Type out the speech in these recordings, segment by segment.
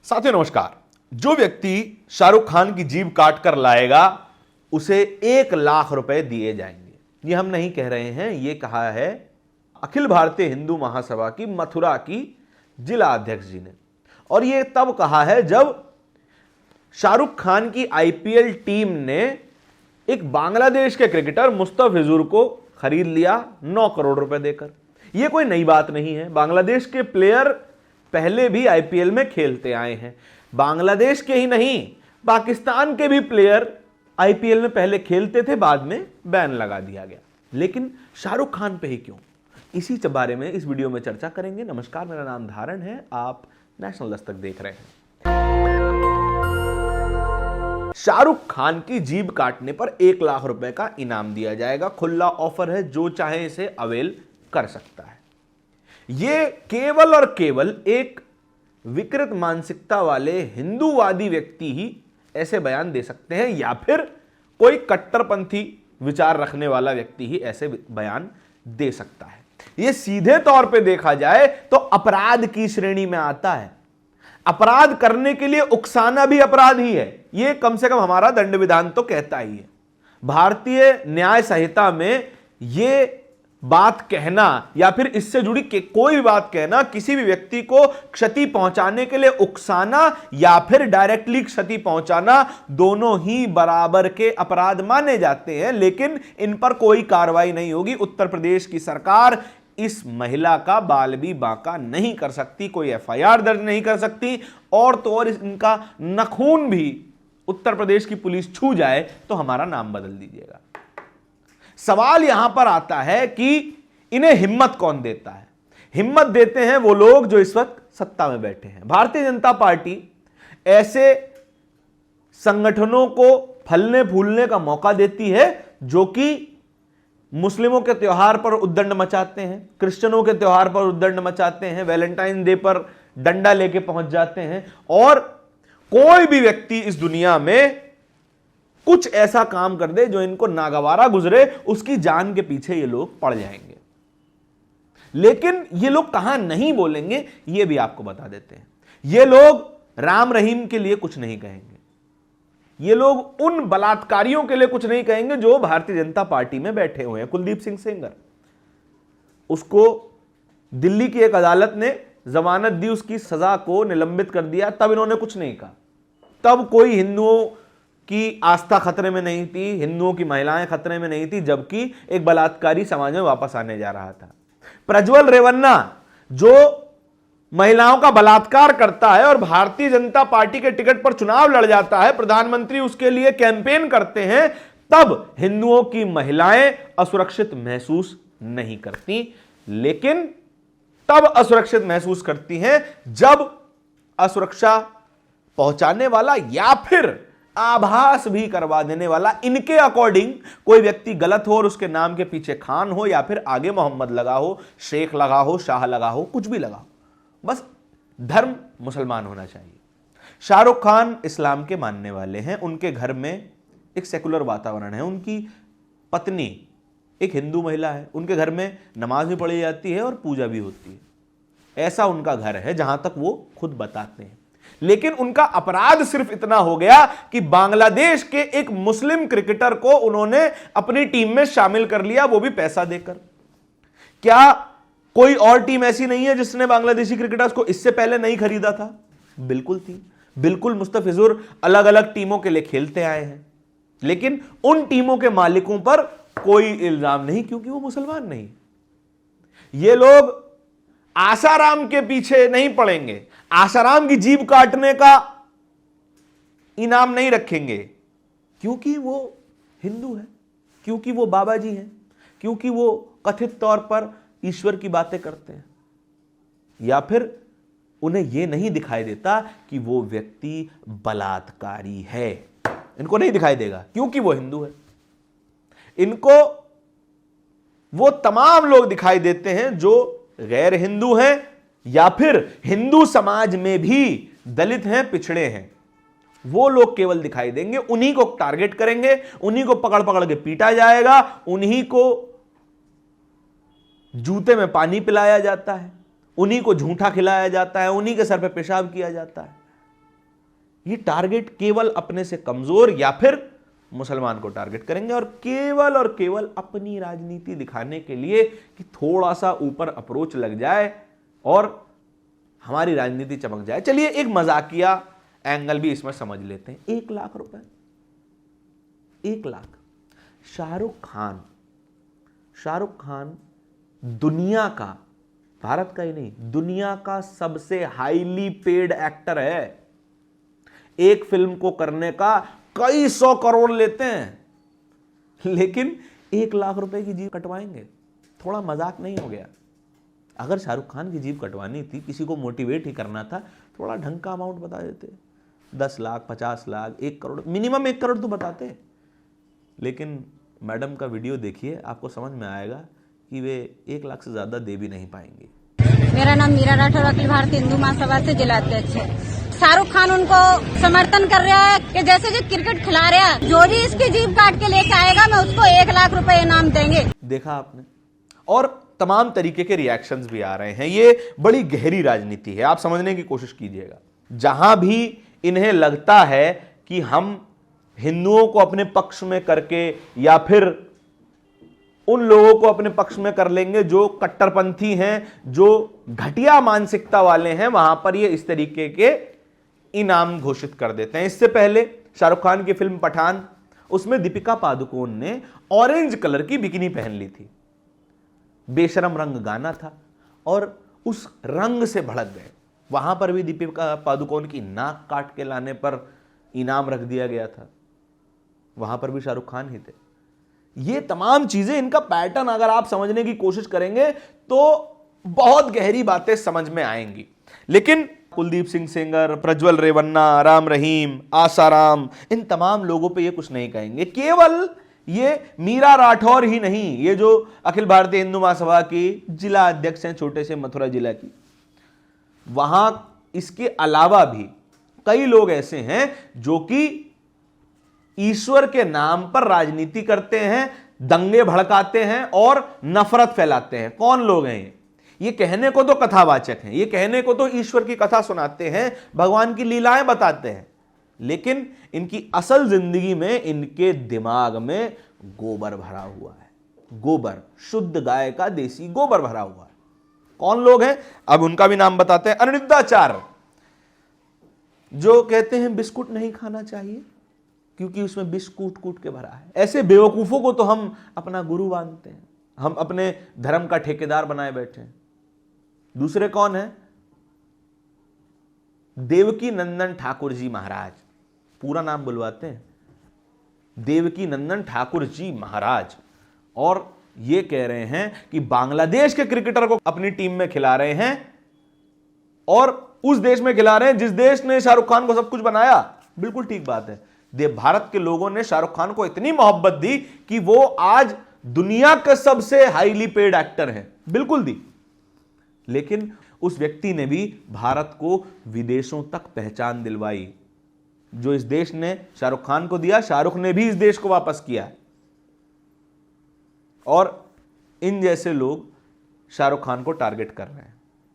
साथियों नमस्कार। जो व्यक्ति शाहरुख खान की जीभ काट कर लाएगा उसे 1 लाख रुपए दिए जाएंगे। ये हम नहीं कह रहे हैं, ये कहा है अखिल भारतीय हिंदू महासभा की मथुरा की जिला अध्यक्ष जी ने। और ये तब कहा है जब शाहरुख खान की आईपीएल टीम ने एक बांग्लादेश के क्रिकेटर मुस्तफिजुर को खरीद लिया 9 करोड़ रुपए देकर। यह कोई नई बात नहीं है। बांग्लादेश के प्लेयर पहले भी आईपीएल में खेलते आए हैं। बांग्लादेश के ही नहीं, पाकिस्तान के भी प्लेयर आईपीएल में पहले खेलते थे, बाद में बैन लगा दिया गया। लेकिन शाहरुख खान पे ही क्यों? इसी बारे में इस वीडियो में चर्चा करेंगे। नमस्कार, मेरा नाम धारण है, आप नेशनल दस्तक देख रहे हैं। शाहरुख खान की जीभ काटने पर 1 लाख रुपए का इनाम दिया जाएगा। खुला ऑफर है, जो चाहे इसे अवेल कर सकता है। यह केवल और केवल एक विकृत मानसिकता वाले हिंदूवादी व्यक्ति ही ऐसे बयान दे सकते हैं, या फिर कोई कट्टरपंथी विचार रखने वाला व्यक्ति ही ऐसे बयान दे सकता है। यह सीधे तौर पे देखा जाए तो अपराध की श्रेणी में आता है। अपराध करने के लिए उकसाना भी अपराध ही है। यह कम से कम हमारा दंड विधान तो कहता ही है। भारतीय न्याय संहिता में यह बात कहना या फिर इससे जुड़ी कोई भी बात कहना, किसी भी व्यक्ति को क्षति पहुंचाने के लिए उकसाना या फिर डायरेक्टली क्षति पहुंचाना, दोनों ही बराबर के अपराध माने जाते हैं। लेकिन इन पर कोई कार्रवाई नहीं होगी। उत्तर प्रदेश की सरकार इस महिला का बाल भी बांका नहीं कर सकती, कोई एफआईआर दर्ज नहीं कर सकती, और तो और इनका नखून भी उत्तर प्रदेश की पुलिस छू जाए तो हमारा नाम बदल दीजिएगा। सवाल यहां पर आता है कि इन्हें हिम्मत कौन देता है? हिम्मत देते हैं वो लोग जो इस वक्त सत्ता में बैठे हैं। भारतीय जनता पार्टी ऐसे संगठनों को फलने फूलने का मौका देती है जो कि मुस्लिमों के त्योहार पर उद्दंड मचाते हैं, क्रिश्चियनों के त्योहार पर उद्दंड मचाते हैं, वैलेंटाइन डे पर डंडा लेके पहुंच जाते हैं। और कोई भी व्यक्ति इस दुनिया में कुछ ऐसा काम कर दे जो इनको नागवारा गुजरे, उसकी जान के पीछे ये लोग पड़ जाएंगे। लेकिन ये लोग कहां नहीं बोलेंगे, ये भी आपको बता देते हैं। ये लोग राम रहीम के लिए कुछ नहीं कहेंगे। ये लोग उन बलात्कारियों के लिए कुछ नहीं कहेंगे जो भारतीय जनता पार्टी में बैठे हुए हैं। कुलदीप सिंह सेंगर, उसको दिल्ली की एक अदालत ने जमानत दी, उसकी सजा को निलंबित कर दिया, तब इन्होंने कुछ नहीं कहा। तब कोई हिंदुओं की आस्था खतरे में नहीं थी, हिंदुओं की महिलाएं खतरे में नहीं थी, जबकि एक बलात्कारी समाज में वापस आने जा रहा था। प्रज्वल रेवन्ना जो महिलाओं का बलात्कार करता है और भारतीय जनता पार्टी के टिकट पर चुनाव लड़ जाता है, प्रधानमंत्री उसके लिए कैंपेन करते हैं, तब हिंदुओं की महिलाएं असुरक्षित महसूस नहीं करती। लेकिन तब असुरक्षित महसूस करती हैं जब असुरक्षा पहुंचाने वाला या फिर आभास भी करवा देने वाला, इनके अकॉर्डिंग कोई व्यक्ति गलत हो और उसके नाम के पीछे खान हो या फिर आगे मोहम्मद लगा हो, शेख लगा हो, शाह लगा हो, कुछ भी लगा हो, बस धर्म मुसलमान होना चाहिए। शाहरुख खान इस्लाम के मानने वाले हैं, उनके घर में एक सेकुलर वातावरण है, उनकी पत्नी एक हिंदू महिला है, उनके घर में नमाज भी पढ़ी जाती है और पूजा भी होती है। ऐसा उनका घर है जहां तक वो खुद बताते हैं। लेकिन उनका अपराध सिर्फ इतना हो गया कि बांग्लादेश के एक मुस्लिम क्रिकेटर को उन्होंने अपनी टीम में शामिल कर लिया, वो भी पैसा देकर। क्या कोई और टीम ऐसी नहीं है जिसने बांग्लादेशी क्रिकेटर्स को इससे पहले नहीं खरीदा था? बिल्कुल थी। बिल्कुल मुस्तफिजुर अलग अलग टीमों के लिए खेलते आए हैं, लेकिन उन टीमों के मालिकों पर कोई इल्जाम नहीं, क्योंकि वो मुसलमान नहीं। ये लोग आसाराम के पीछे नहीं पड़ेंगे, आसाराम की जीभ काटने का इनाम नहीं रखेंगे, क्योंकि वो हिंदू है, क्योंकि वो बाबा जी हैं, क्योंकि वो कथित तौर पर ईश्वर की बातें करते हैं, या फिर उन्हें यह नहीं दिखाई देता कि वो व्यक्ति बलात्कारी है। इनको नहीं दिखाई देगा क्योंकि वो हिंदू है। इनको वो तमाम लोग दिखाई देते हैं जो गैर हिंदू हैं या फिर हिंदू समाज में भी दलित हैं, पिछड़े हैं। वो लोग केवल दिखाई देंगे, उन्हीं को टारगेट करेंगे, उन्हीं को पकड़ पकड़ के पीटा जाएगा, उन्हीं को जूते में पानी पिलाया जाता है, उन्हीं को झूठा खिलाया जाता है, उन्हीं के सर पे पेशाब किया जाता है। ये टारगेट केवल अपने से कमजोर या फिर मुसलमान को टारगेट करेंगे और केवल अपनी राजनीति दिखाने के लिए कि थोड़ा सा ऊपर अप्रोच लग जाए और हमारी राजनीति चमक जाए। चलिए एक मजाकिया एंगल भी इसमें समझ लेते हैं। 1 लाख रुपए, 1 लाख। शाहरुख खान दुनिया का, भारत का ही नहीं, दुनिया का सबसे हाईली पेड एक्टर है। एक फिल्म को करने का कई 100 करोड़ लेते हैं, लेकिन 1 लाख रुपए की जीभ कटवाएंगे। थोड़ा मजाक नहीं हो गया? अगर शाहरुख खान की जीभ कटवानी थी, किसी को मोटिवेट ही करना था, थोड़ा ढंग का अमाउंट बता देते। 10 लाख, 50 लाख, 1 करोड़, मिनिमम 1 करोड़ तो बताते। लेकिन मैडम का वीडियो देखिए, आपको समझ में आएगा कि वे 1 लाख से ज्यादा दे भी नहीं पाएंगी। मेरा नाम मीरा राठौर, अखिल भारतीय हिंदू महासभा से जिला अध्यक्ष है। शाहरुख खान उनको समर्थन कर रहा है कि जैसे जो क्रिकेट खिला रहा है, जो भी इसकी जीभ काट के लेके आएगा, मैं उसको 1 लाख रुपए इनाम देंगे। देखा आपने? और तमाम तरीके के रिएक्शंस भी आ रहे हैं। ये बड़ी गहरी राजनीति है, आप समझने की कोशिश कीजिएगा। जहां भी इन्हें लगता है कि हम हिंदुओं को अपने पक्ष में करके या फिर उन लोगों को अपने पक्ष में कर लेंगे जो कट्टरपंथी हैं, जो घटिया मानसिकता वाले हैं, वहां पर ये इस तरीके के इनाम घोषित कर देते हैं। इससे पहले शाहरुख खान की फिल्म पठान, उसमें दीपिका पादुकोण ने ऑरेंज कलर की बिकिनी पहन ली थी। बेशरम रंग गाना था और उस रंग से भड़क गए। वहां पर भी दीपिका पादुकोण की नाक काट के लाने पर इनाम रख दिया गया था। वहां पर भी शाहरुख खान ही थे। ये तमाम चीजें, इनका पैटर्न अगर आप समझने की कोशिश करेंगे तो बहुत गहरी बातें समझ में आएंगी। लेकिन कुलदीप सिंह सेंगर, प्रज्वल रेवन्ना, राम रहीम, आसाराम, इन तमाम लोगों पे ये कुछ नहीं कहेंगे। केवल ये मीरा राठौर ही नहीं, ये जो अखिल भारतीय हिंदू महासभा की जिला अध्यक्ष हैं, छोटे से मथुरा जिला की, वहां इसके अलावा भी कई लोग ऐसे हैं जो कि ईश्वर के नाम पर राजनीति करते हैं, दंगे भड़काते हैं और नफरत फैलाते हैं। कौन लोग हैं ये कहने को तो कथावाचक हैं, ये कहने को तो ईश्वर की कथा सुनाते हैं, भगवान की लीलाएं बताते हैं, लेकिन इनकी असल जिंदगी में, इनके दिमाग में गोबर भरा हुआ है। गोबर, शुद्ध गाय का देसी गोबर भरा हुआ है। कौन लोग हैं? अब उनका भी नाम बताते हैं। अनिरुद्धाचार्य, जो कहते हैं बिस्कुट नहीं खाना चाहिए क्योंकि उसमें विष कूट कूट के भरा है। ऐसे बेवकूफों को तो हम अपना गुरु मानते हैं, हम अपने धर्म का ठेकेदार बनाए बैठे हैं। दूसरे कौन है? देवकी नंदन ठाकुर जी महाराज, पूरा नाम बुलवाते हैं, देवकी नंदन ठाकुर जी महाराज, और ये कह रहे हैं कि बांग्लादेश के क्रिकेटर को अपनी टीम में खिला रहे हैं और उस देश में खिला रहे हैं जिस देश ने शाहरुख खान को सब कुछ बनाया। बिल्कुल ठीक बात है। भारत के लोगों ने शाहरुख खान को इतनी मोहब्बत दी कि वो आज दुनिया के सबसे हाईली पेड एक्टर हैं, बिल्कुल दी। लेकिन उस व्यक्ति ने भी भारत को विदेशों तक पहचान दिलवाई। जो इस देश ने शाहरुख खान को दिया, शाहरुख ने भी इस देश को वापस किया। और इन जैसे लोग शाहरुख खान को टारगेट कर रहे हैं।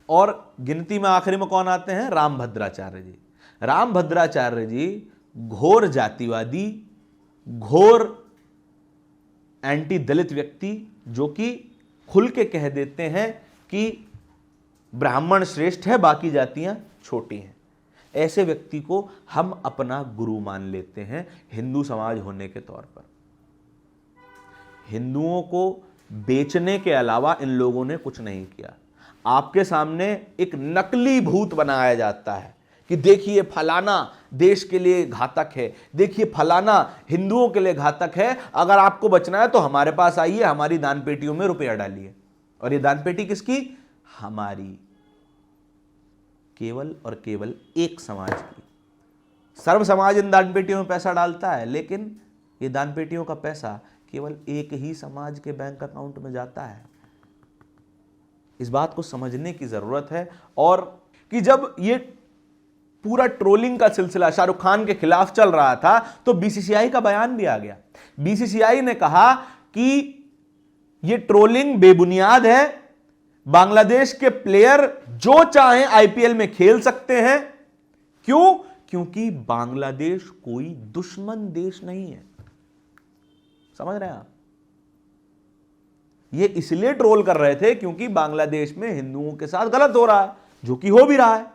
और गिनती में आखिरी में कौन आते हैं? रामभद्राचार्य जी। रामभद्राचार्य जी घोर जातिवादी, घोर एंटी दलित व्यक्ति, जो कि खुल के कह देते हैं कि ब्राह्मण श्रेष्ठ है, बाकी जातियां छोटी हैं। ऐसे व्यक्ति को हम अपना गुरु मान लेते हैं हिंदू समाज होने के तौर पर। हिंदुओं को बेचने के अलावा इन लोगों ने कुछ नहीं किया। आपके सामने एक नकली भूत बनाया जाता है कि देखिए फलाना देश के लिए घातक है, देखिए फलाना हिंदुओं के लिए घातक है, अगर आपको बचना है तो हमारे पास आइए, हमारी दान पेटियों में रुपया डालिए। और ये दान पेटी किसकी? हमारी, केवल और केवल एक समाज की। सर्व समाज इन दान पेटियों में पैसा डालता है, लेकिन ये दान पेटियों का पैसा केवल एक ही समाज के बैंक अकाउंट में जाता है। इस बात को समझने की जरूरत है। और कि जब ये पूरा ट्रोलिंग का सिलसिला शाहरुख खान के खिलाफ चल रहा था तो बीसीसीआई का बयान भी आ गया। बीसीसीआई ने कहा कि ये ट्रोलिंग बेबुनियाद है, बांग्लादेश के प्लेयर जो चाहें आईपीएल में खेल सकते हैं। क्यों? क्योंकि बांग्लादेश कोई दुश्मन देश नहीं है। समझ रहे हैं आप? ये इसलिए ट्रोल कर रहे थे क्योंकि बांग्लादेश में हिंदुओं के साथ गलत हो रहा है, जो कि हो भी रहा है।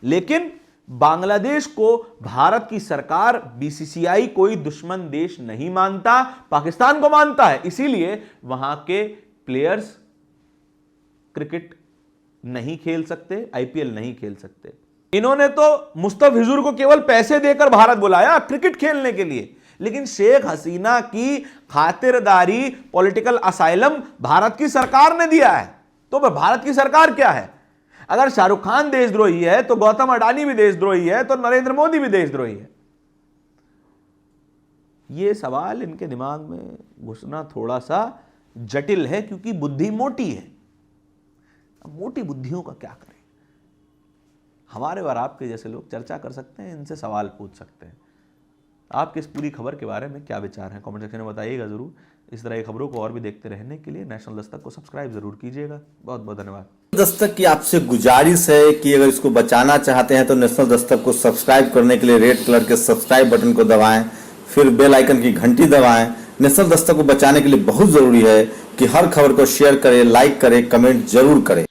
लेकिन बांग्लादेश को भारत की सरकार, बीसीसीआई कोई दुश्मन देश नहीं मानता, पाकिस्तान को मानता है। इसीलिए वहां के प्लेयर्स क्रिकेट नहीं खेल सकते, आईपीएल नहीं खेल सकते। इन्होंने तो मुस्तफिजुर को केवल पैसे देकर भारत बुलाया क्रिकेट खेलने के लिए, लेकिन शेख हसीना की खातिरदारी, पॉलिटिकल असाइलम भारत की सरकार ने दिया है। तो भारत की सरकार क्या है? अगर शाहरुख खान देशद्रोही है तो गौतम अडानी भी देशद्रोही है, तो नरेंद्र मोदी भी देशद्रोही है। यह सवाल इनके दिमाग में घुसना थोड़ा सा जटिल है, क्योंकि बुद्धि मोटी है। अब मोटी बुद्धियों का क्या करें? हमारे और आपके जैसे लोग चर्चा कर सकते हैं, इनसे सवाल पूछ सकते हैं। आपके इस पूरी खबर के बारे में क्या विचार हैं, कमेंट सेक्शन में बताइएगा जरूर। इस तरह की खबरों को और भी देखते रहने के लिए नेशनल दस्तक को सब्सक्राइब जरूर कीजिएगा। बहुत बहुत धन्यवाद। दस्तक की आपसे गुजारिश है कि अगर इसको बचाना चाहते हैं तो नेशनल दस्तक को सब्सक्राइब करने के लिए रेड कलर के सब्सक्राइब बटन को दबाएं, फिर बेल आइकन की घंटी दबाएं। नेशनल दस्तक को बचाने के लिए बहुत जरूरी है कि हर खबर को शेयर करें, लाइक करें, कमेंट जरूर करें।